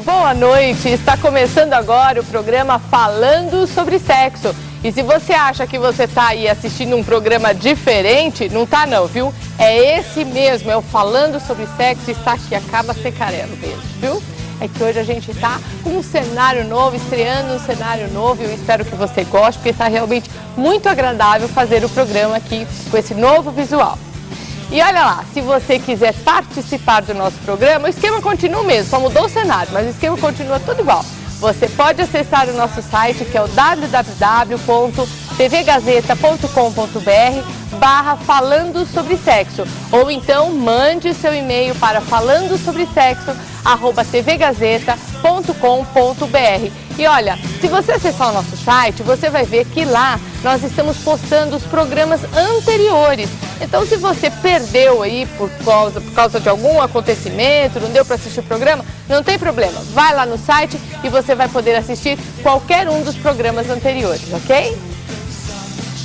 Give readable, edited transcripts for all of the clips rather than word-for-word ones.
Boa noite, está começando agora o programa Falando sobre Sexo. E se você acha que você está aí assistindo um programa diferente, não tá não, viu? É esse mesmo, é o Falando sobre Sexo, está aqui, acaba secarelo mesmo, viu? É que hoje a gente está com um cenário novo, estreando um cenário novo, e eu espero que você goste, porque está realmente muito agradável fazer o programa aqui com esse novo visual. E olha lá, se você quiser participar do nosso programa, o esquema continua o mesmo, só mudou o cenário, mas o esquema continua tudo igual. Você pode acessar o nosso site, que é o www.tvgazeta.com.br/falando sobre sexo. Ou então mande seu e-mail para falandosobresexo@tvgazeta.com.br. E olha, se você acessar o nosso site, você vai ver que lá nós estamos postando os programas anteriores. Então, se você perdeu aí por causa de algum acontecimento, não deu para assistir o programa, não tem problema. Vai lá no site e você vai poder assistir qualquer um dos programas anteriores, ok?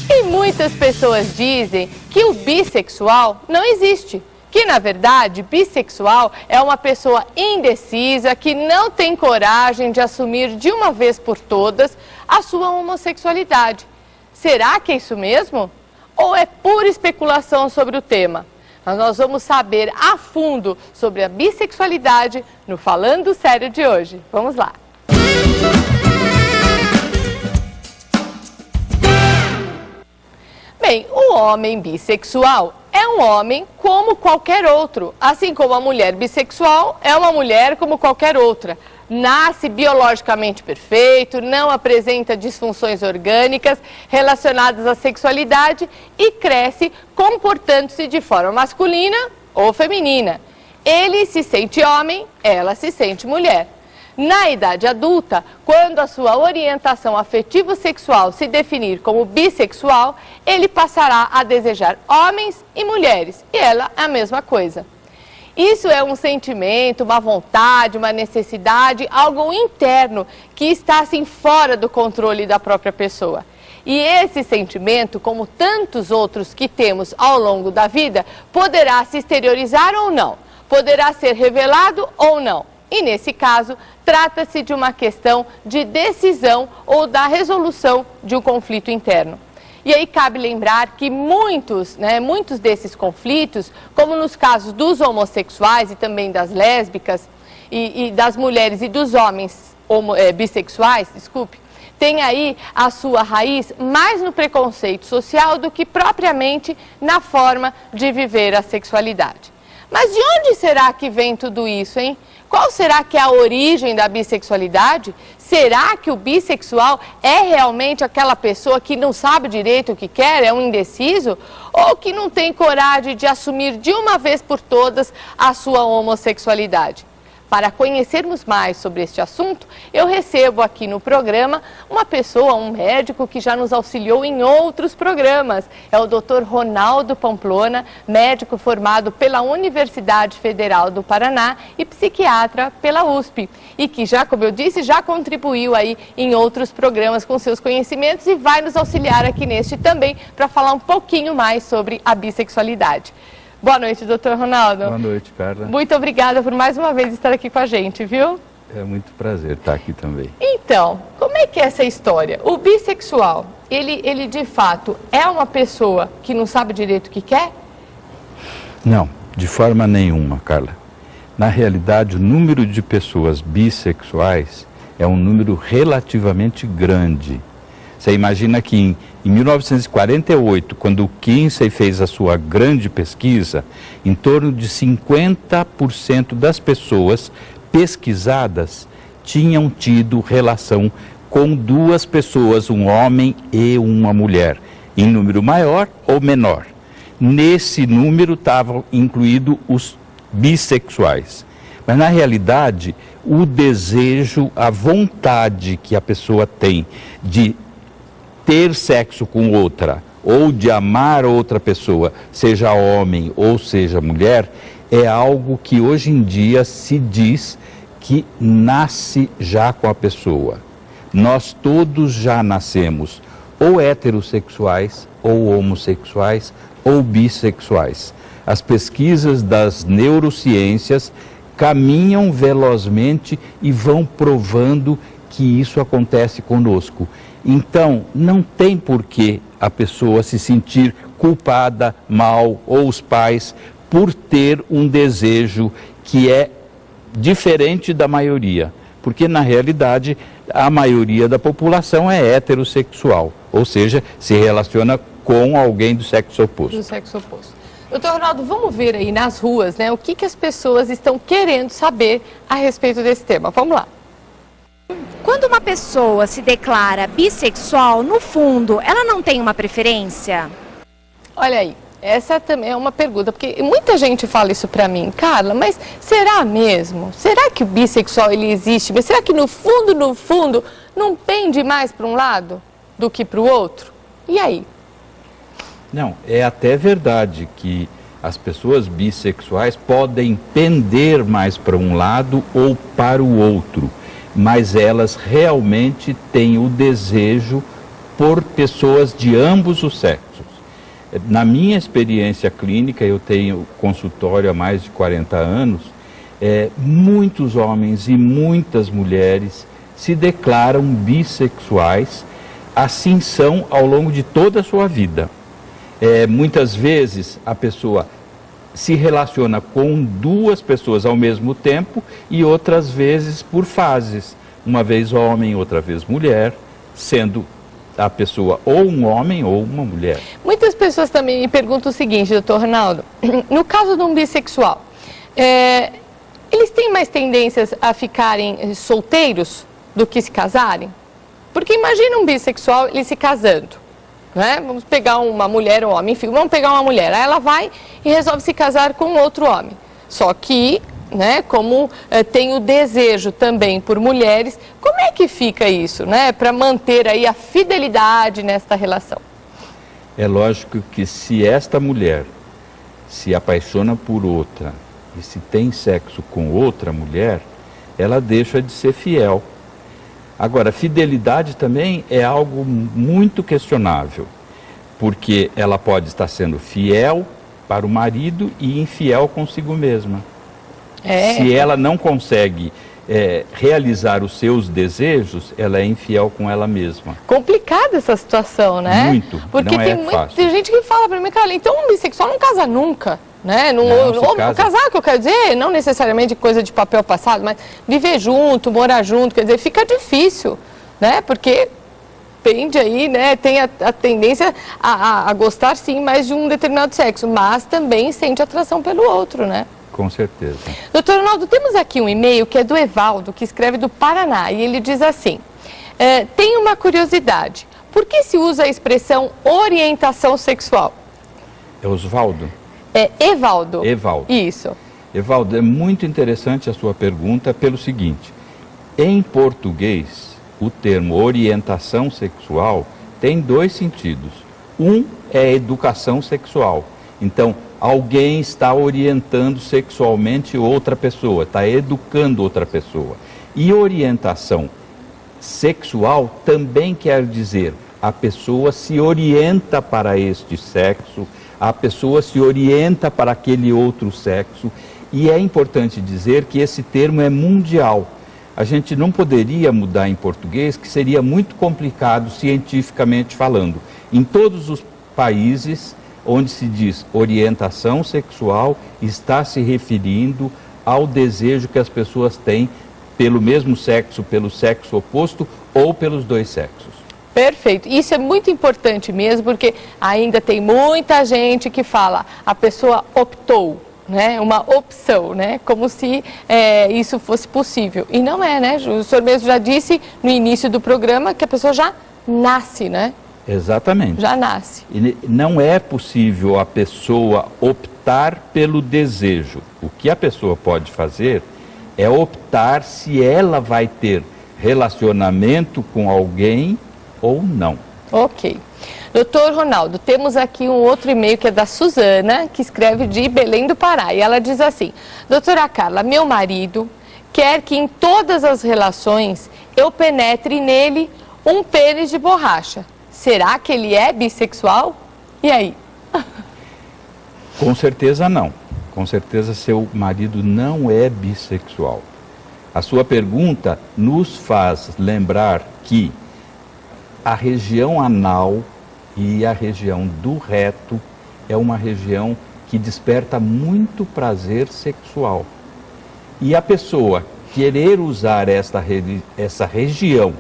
E muitas pessoas dizem que o bissexual não existe. Que, na verdade, bissexual é uma pessoa indecisa que não tem coragem de assumir de uma vez por todas a sua homossexualidade. Será que é isso mesmo? Ou é pura especulação sobre o tema? Mas nós vamos saber a fundo sobre a bissexualidade no Falando Sério de hoje. Vamos lá! Bem, o homem bissexual é um homem como qualquer outro, assim como a mulher bissexual é uma mulher como qualquer outra. Nasce biologicamente perfeito, não apresenta disfunções orgânicas relacionadas à sexualidade e cresce comportando-se de forma masculina ou feminina. Ele se sente homem, ela se sente mulher. Na idade adulta, quando a sua orientação afetivo-sexual se definir como bissexual, ele passará a desejar homens e mulheres, e ela é a mesma coisa. Isso é um sentimento, uma vontade, uma necessidade, algo interno que está assim fora do controle da própria pessoa. E esse sentimento, como tantos outros que temos ao longo da vida, poderá se exteriorizar ou não, poderá ser revelado ou não. E nesse caso, trata-se de uma questão de decisão ou da resolução de um conflito interno. E aí cabe lembrar que muitos desses conflitos, como nos casos dos homossexuais e também das lésbicas, e das mulheres e dos homens bissexuais, tem aí a sua raiz mais no preconceito social do que propriamente na forma de viver a sexualidade. Mas de onde será que vem tudo isso, hein? Qual será que é a origem da bissexualidade? Será que o bissexual é realmente aquela pessoa que não sabe direito o que quer, é um indeciso? Ou que não tem coragem de assumir de uma vez por todas a sua homossexualidade? Para conhecermos mais sobre este assunto, eu recebo aqui no programa uma pessoa, um médico que já nos auxiliou em outros programas. É o Dr. Ronaldo Pamplona, médico formado pela Universidade Federal do Paraná e psiquiatra pela USP. E que já, como eu disse, já contribuiu aí em outros programas com seus conhecimentos e vai nos auxiliar aqui neste também para falar um pouquinho mais sobre a bissexualidade. Boa noite, doutor Ronaldo. Boa noite, Carla. Muito obrigada por mais uma vez estar aqui com a gente, viu? É muito prazer estar aqui também. Então, como é que é essa história? O bissexual, ele de fato é uma pessoa que não sabe direito o que quer? Não, de forma nenhuma, Carla. Na realidade, o número de pessoas bissexuais é um número relativamente grande. Você imagina que em 1948, quando o Kinsey fez a sua grande pesquisa, em torno de 50% das pessoas pesquisadas tinham tido relação com duas pessoas, um homem e uma mulher, em número maior ou menor. Nesse número estavam incluídos os bissexuais. Mas na realidade, o desejo, a vontade que a pessoa tem de ter sexo com outra, ou de amar outra pessoa, seja homem ou seja mulher, é algo que hoje em dia se diz que nasce já com a pessoa. Nós todos já nascemos ou heterossexuais, ou homossexuais, ou bissexuais. As pesquisas das neurociências caminham velozmente e vão provando que isso acontece conosco. Então, não tem por que a pessoa se sentir culpada, mal, ou os pais, por ter um desejo que é diferente da maioria. Porque, na realidade, a maioria da população é heterossexual, ou seja, se relaciona com alguém do sexo oposto. Do sexo oposto. Doutor Ronaldo, vamos ver aí nas ruas, né, o que as pessoas estão querendo saber a respeito desse tema. Vamos lá. Quando uma pessoa se declara bissexual, no fundo, ela não tem uma preferência? Olha aí, essa também é uma pergunta, porque muita gente fala isso pra mim. Carla, mas será mesmo? Será que o bissexual ele existe? Mas será que no fundo, não pende mais para um lado do que para o outro? E aí? Não, é até verdade que as pessoas bissexuais podem pender mais para um lado ou para o outro, mas elas realmente têm o desejo por pessoas de ambos os sexos. Na minha experiência clínica, eu tenho consultório há mais de 40 anos, muitos homens e muitas mulheres se declaram bissexuais, assim são ao longo de toda a sua vida. Muitas vezes a pessoa se relaciona com duas pessoas ao mesmo tempo e outras vezes por fases. Uma vez homem, outra vez mulher, sendo a pessoa ou um homem ou uma mulher. Muitas pessoas também me perguntam o seguinte, doutor Ronaldo, no caso de um bissexual, eles têm mais tendências a ficarem solteiros do que se casarem? Porque imagina um bissexual ele se casando. Né? Vamos pegar uma mulher ou um homem, enfim, vamos pegar uma mulher, aí ela vai e resolve se casar com outro homem. Só que, né, como tem o desejo também por mulheres, como é que fica isso, né, para manter aí a fidelidade nesta relação? É lógico que se esta mulher se apaixona por outra e se tem sexo com outra mulher, ela deixa de ser fiel. Agora, fidelidade também é algo muito questionável, porque ela pode estar sendo fiel para o marido e infiel consigo mesma. Se ela não consegue realizar os seus desejos, ela é infiel com ela mesma. Complicada essa situação, né? Muito, porque não é fácil. Tem gente que fala para mim, cara, então um bissexual não casa nunca. Né? Casar, que eu quero dizer, não necessariamente coisa de papel passado, mas viver junto, morar junto, quer dizer, fica difícil, né? Porque tende aí, né? Tem a tendência a gostar sim mais de um determinado sexo, mas também sente atração pelo outro, né? Com certeza. Doutor Ronaldo, temos aqui um e-mail que é do Evaldo, que escreve do Paraná, e ele diz assim, tem uma curiosidade, por que se usa a expressão orientação sexual? É Osvaldo? É Evaldo. Evaldo. Isso. Evaldo, é muito interessante a sua pergunta pelo seguinte, em português, o termo orientação sexual tem dois sentidos. Um é educação sexual. Então, alguém está orientando sexualmente outra pessoa, está educando outra pessoa. E orientação sexual também quer dizer a pessoa se orienta para este sexo, a pessoa se orienta para aquele outro sexo, e é importante dizer que esse termo é mundial. A gente não poderia mudar em português, que seria muito complicado cientificamente falando. Em todos os países onde se diz orientação sexual, está se referindo ao desejo que as pessoas têm pelo mesmo sexo, pelo sexo oposto ou pelos dois sexos. Perfeito. Isso é muito importante mesmo, porque ainda tem muita gente que fala, a pessoa optou, né? Uma opção, né? Como se isso fosse possível. E não é, né? O senhor mesmo já disse no início do programa que a pessoa já nasce, né? Exatamente. Já nasce. E não é possível a pessoa optar pelo desejo. O que a pessoa pode fazer é optar se ela vai ter relacionamento com alguém ou não. Ok. Doutor Ronaldo, temos aqui um outro e-mail que é da Suzana, que escreve de Belém do Pará. E ela diz assim, doutora Carla, meu marido quer que em todas as relações eu penetre nele um pênis de borracha. Será que ele é bissexual? E aí? Com certeza não. com certeza seu marido não é bissexual. A sua pergunta nos faz lembrar que a região anal e a região do reto é uma região que desperta muito prazer sexual. E a pessoa querer usar essa região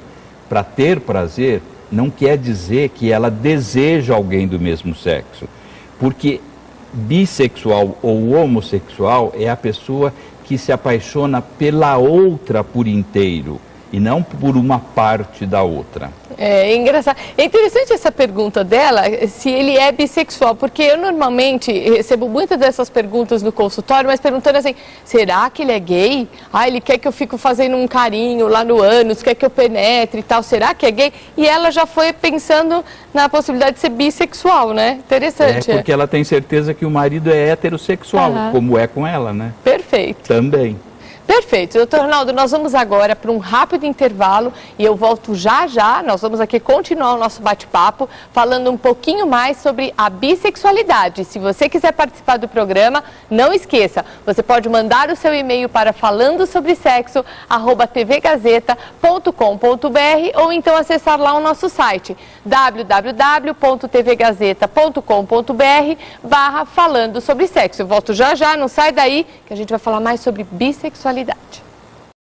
para ter prazer não quer dizer que ela deseja alguém do mesmo sexo. Porque bissexual ou homossexual é a pessoa que se apaixona pela outra por inteiro e não por uma parte da outra. É engraçado. É interessante essa pergunta dela, se ele é bissexual, porque eu normalmente recebo muitas dessas perguntas no consultório, mas perguntando assim, será que ele é gay? Ah, ele quer que eu fique fazendo um carinho lá no ânus, quer que eu penetre e tal, será que é gay? E ela já foi pensando na possibilidade de ser bissexual, né? Interessante. É porque ela tem certeza que o marido é heterossexual, como é com ela, né? Perfeito. Também. Perfeito. Doutor Ronaldo, nós vamos agora para um rápido intervalo e eu volto já já. Nós vamos aqui continuar o nosso bate-papo falando um pouquinho mais sobre a bissexualidade. Se você quiser participar do programa, não esqueça, você pode mandar o seu e-mail para falandosobresexo@tvgazeta.com.br ou então acessar lá o nosso site www.tvgazeta.com.br/falando sobre sexo. Eu volto já já, não sai daí que a gente vai falar mais sobre bissexualidade.